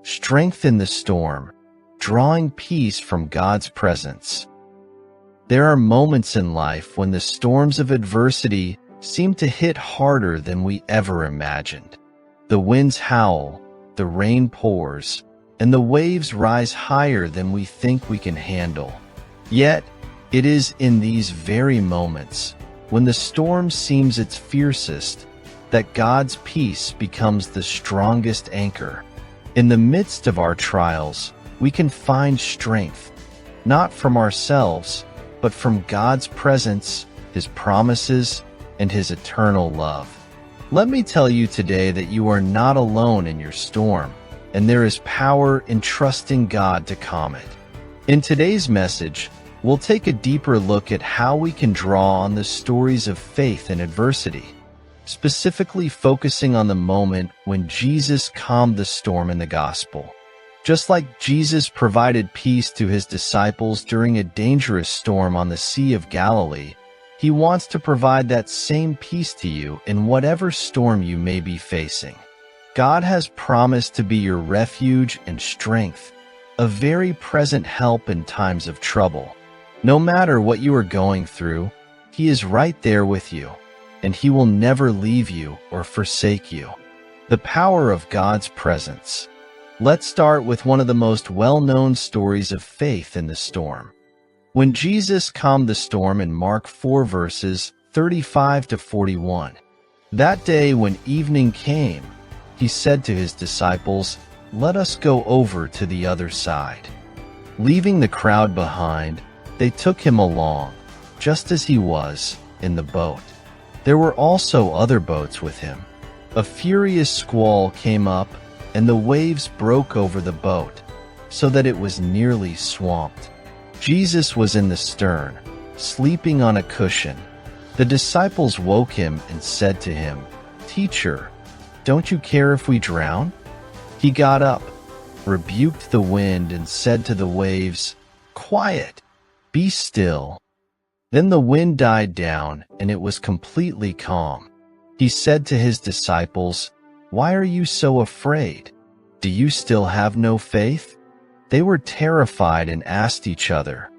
strength in the storm, drawing peace from God's presence. There are moments in life when the storms of adversity seem to hit harder than we ever imagined. The winds howl, the rain pours, and the waves rise higher than we think we can handle. Yet, it is in these very moments, when the storm seems its fiercest, that God's peace becomes the strongest anchor. In the midst of our trials, we can find strength, not from ourselves, but from God's presence, His promises, and His eternal love. Let me tell you today that you are not alone in your storm, and there is power in trusting God to calm it. In today's message, we'll take a deeper look at how we can draw on the stories of faith in adversity, specifically focusing on the moment when Jesus calmed the storm in the gospel. Just like Jesus provided peace to His disciples during a dangerous storm on the Sea of Galilee, He wants to provide that same peace to you in whatever storm you may be facing. God has promised to be your refuge and strength, a very present help in times of trouble. No matter what you are going through, He is right there with you, and He will never leave you or forsake you. The power of God's presence. Let's start with one of the most well-known stories of faith in the storm. When Jesus calmed the storm in Mark 4 verses 35 to 41, that day when evening came, He said to His disciples, "Let us go over to the other side." Leaving the crowd behind, they took Him along, just as He was, in the boat. There were also other boats with Him. A furious squall came up, and the waves broke over the boat, so that it was nearly swamped. Jesus was in the stern, sleeping on a cushion. The disciples woke Him and said to Him, "Teacher, don't you care if we drown?" He got up, rebuked the wind, and said to the waves, "Quiet, be still." Then the wind died down, and it was completely calm. He said to His disciples, "Why are you so afraid? Do you still have no faith?" They were terrified and asked each other,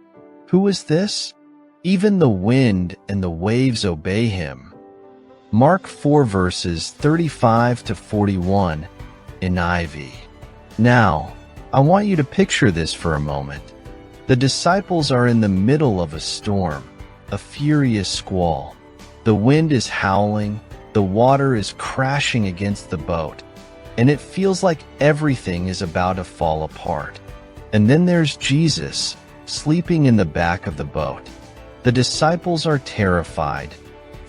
"Who is this? Even the wind and the waves obey Him." Mark 4 verses 35 to 41 NIV. Now, I want you to picture this for a moment. The disciples are in the middle of a storm, a furious squall. The wind is howling, the water is crashing against the boat, and it feels like everything is about to fall apart. And then there's Jesus, sleeping in the back of the boat. The disciples are terrified,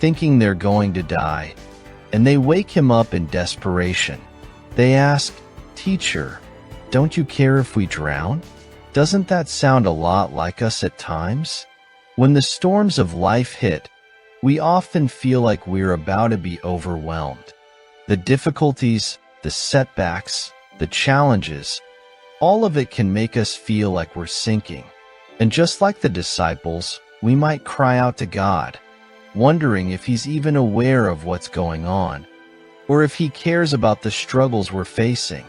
thinking they're going to die, and they wake Him up in desperation. They ask, "Teacher, don't you care if we drown?" Doesn't that sound a lot like us at times? When the storms of life hit, we often feel like we're about to be overwhelmed. The difficulties, the setbacks, the challenges, all of it can make us feel like we're sinking. And just like the disciples, we might cry out to God, wondering if He's even aware of what's going on, or if He cares about the struggles we're facing.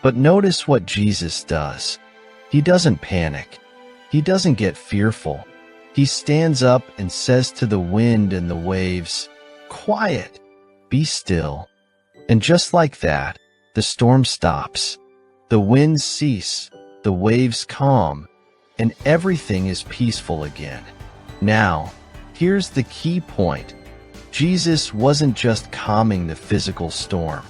But notice what Jesus does. He doesn't panic. He doesn't get fearful. He stands up and says to the wind and the waves, "Quiet, be still." And just like that, the storm stops. The winds cease, the waves calm, and everything is peaceful again. Now, here's the key point. Jesus wasn't just calming the physical storm.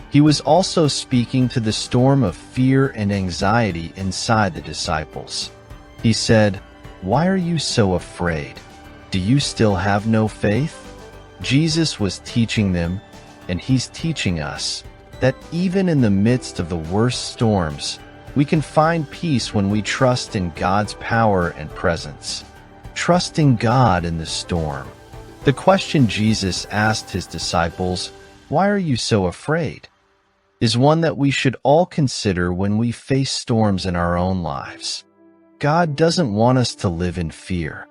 He was also speaking to the storm of fear and anxiety inside the disciples. He said, "Why are you so afraid? Do you still have no faith?" Jesus was teaching them, and He's teaching us, that even in the midst of the worst storms, we can find peace when we trust in God's power and presence. Trusting God in the storm. The question Jesus asked His disciples, "Why are you so afraid?" is one that we should all consider when we face storms in our own lives. God doesn't want us to live in fear.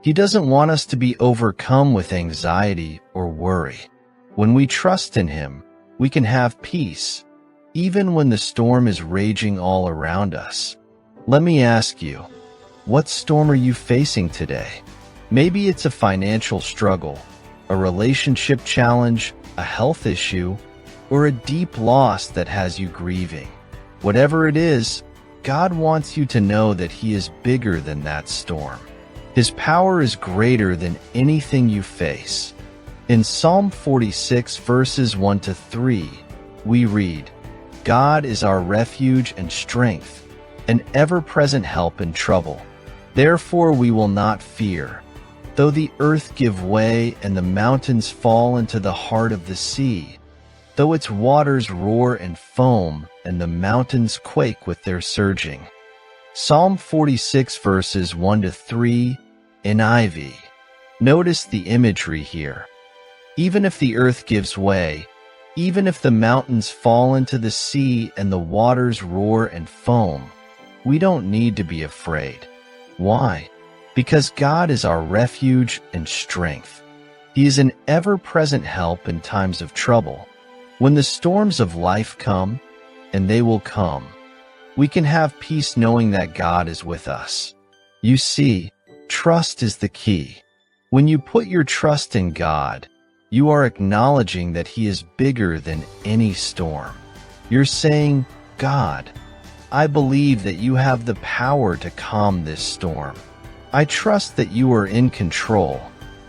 He doesn't want us to be overcome with anxiety or worry. When we trust in Him, we can have peace, even when the storm is raging all around us. Let me ask you, what storm are you facing today? Maybe it's a financial struggle, a relationship challenge, a health issue, or a deep loss that has you grieving. Whatever it is, God wants you to know that He is bigger than that storm. His power is greater than anything you face. In Psalm 46, verses 1 to 3, we read, "God is our refuge and strength, an ever-present help in trouble. Therefore we will not fear. Though the earth give way and the mountains fall into the heart of the sea, though its waters roar and foam and the mountains quake with their surging." Psalm 46, verses 1 to 3, NIV. Notice the imagery here. Even if the earth gives way, even if the mountains fall into the sea and the waters roar and foam, we don't need to be afraid. Why? Because God is our refuge and strength. He is an ever-present help in times of trouble. When the storms of life come, and they will come, we can have peace knowing that God is with us. You see, trust is the key. When you put your trust in God, you are acknowledging that He is bigger than any storm. You're saying, "God, I believe that you have the power to calm this storm. I trust that you are in control,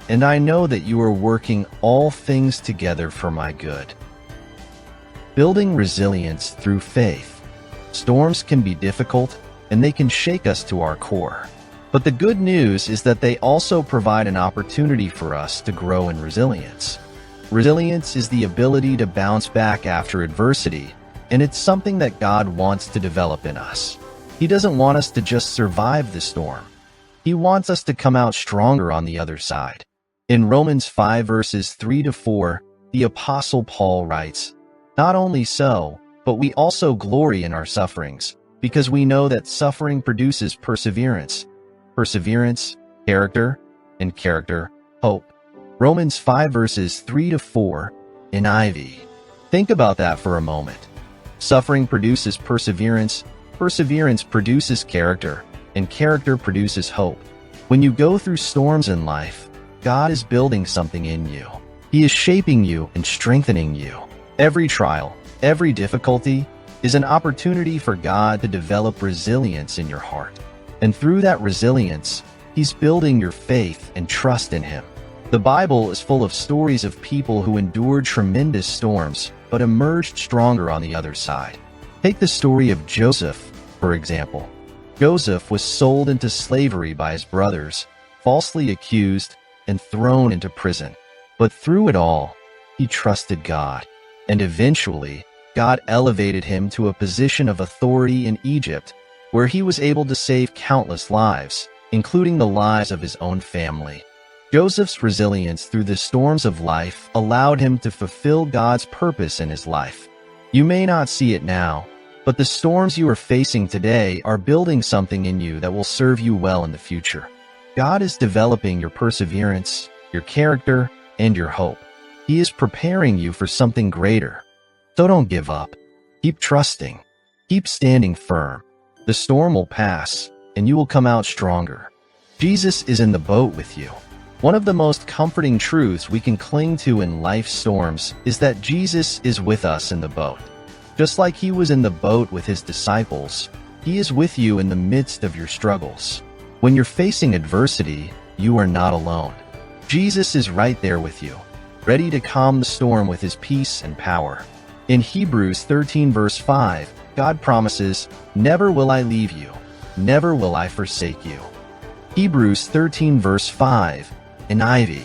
and I know that you are working all things together for my good." Building resilience through faith. Storms can be difficult, and they can shake us to our core. But the good news is that they also provide an opportunity for us to grow in resilience. Resilience is the ability to bounce back after adversity, and it's something that God wants to develop in us. He doesn't want us to just survive the storm. He wants us to come out stronger on the other side. In Romans 5, verses 3 to 4, the Apostle Paul writes, "Not only so, but we also glory in our sufferings, because we know that suffering produces perseverance. Perseverance, character, and character, hope." Romans 5, verses 3 to 4, NIV. Think about that for a moment. Suffering produces perseverance, perseverance produces character, and character produces hope. When you go through storms in life, God is building something in you. He is shaping you and strengthening you. Every trial, every difficulty is an opportunity for God to develop resilience in your heart. And through that resilience, He's building your faith and trust in Him. The Bible is full of stories of people who endured tremendous storms, but emerged stronger on the other side. Take the story of Joseph, for example. Joseph was sold into slavery by his brothers, falsely accused, and thrown into prison. But through it all, he trusted God. And eventually, God elevated him to a position of authority in Egypt, where he was able to save countless lives, including the lives of his own family. Joseph's resilience through the storms of life allowed him to fulfill God's purpose in his life. You may not see it now, but the storms you are facing today are building something in you that will serve you well in the future. God is developing your perseverance, your character, and your hope. He is preparing you for something greater. So don't give up. Keep trusting. Keep standing firm. The storm will pass, and you will come out stronger. Jesus is in the boat with you. One of the most comforting truths we can cling to in life's storms is that Jesus is with us in the boat. Just like He was in the boat with His disciples, He is with you in the midst of your struggles. When you're facing adversity, you are not alone. Jesus is right there with you, ready to calm the storm with His peace and power. In Hebrews 13, verse 5, God promises, "Never will I leave you, never will I forsake you." Hebrews 13, verse 5, NIV.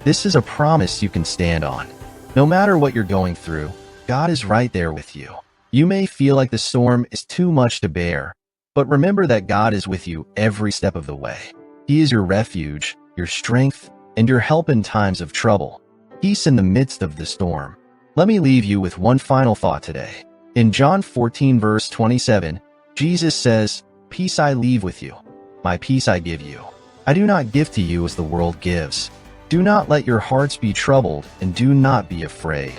This is a promise you can stand on. No matter what you're going through, God is right there with you. You may feel like the storm is too much to bear, but remember that God is with you every step of the way. He is your refuge, your strength, and your help in times of trouble. Peace in the midst of the storm. Let me leave you with one final thought today. In John 14, verse 27, Jesus says, "Peace I leave with you. My peace I give you. I do not give to you as the world gives. Do not let your hearts be troubled, and do not be afraid."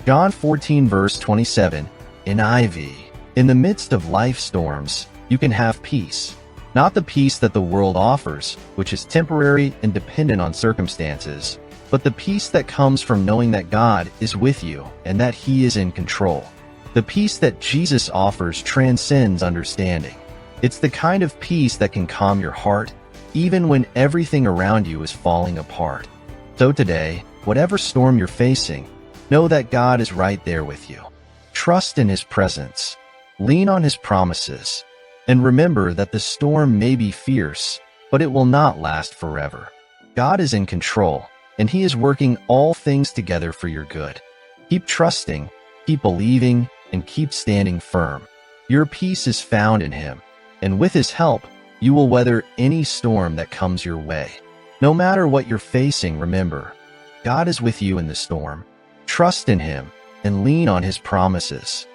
John 14, verse 27, NIV. In the midst of life storms, you can have peace. Not the peace that the world offers, which is temporary and dependent on circumstances, but the peace that comes from knowing that God is with you and that He is in control. The peace that Jesus offers transcends understanding. It's the kind of peace that can calm your heart, even when everything around you is falling apart. So today, whatever storm you're facing, know that God is right there with you. Trust in His presence. Lean on His promises. And remember that the storm may be fierce, but it will not last forever. God is in control, and He is working all things together for your good. Keep trusting, keep believing, and keep standing firm. Your peace is found in Him, and with His help, you will weather any storm that comes your way. No matter what you're facing, remember, God is with you in the storm. Trust in Him and lean on His promises.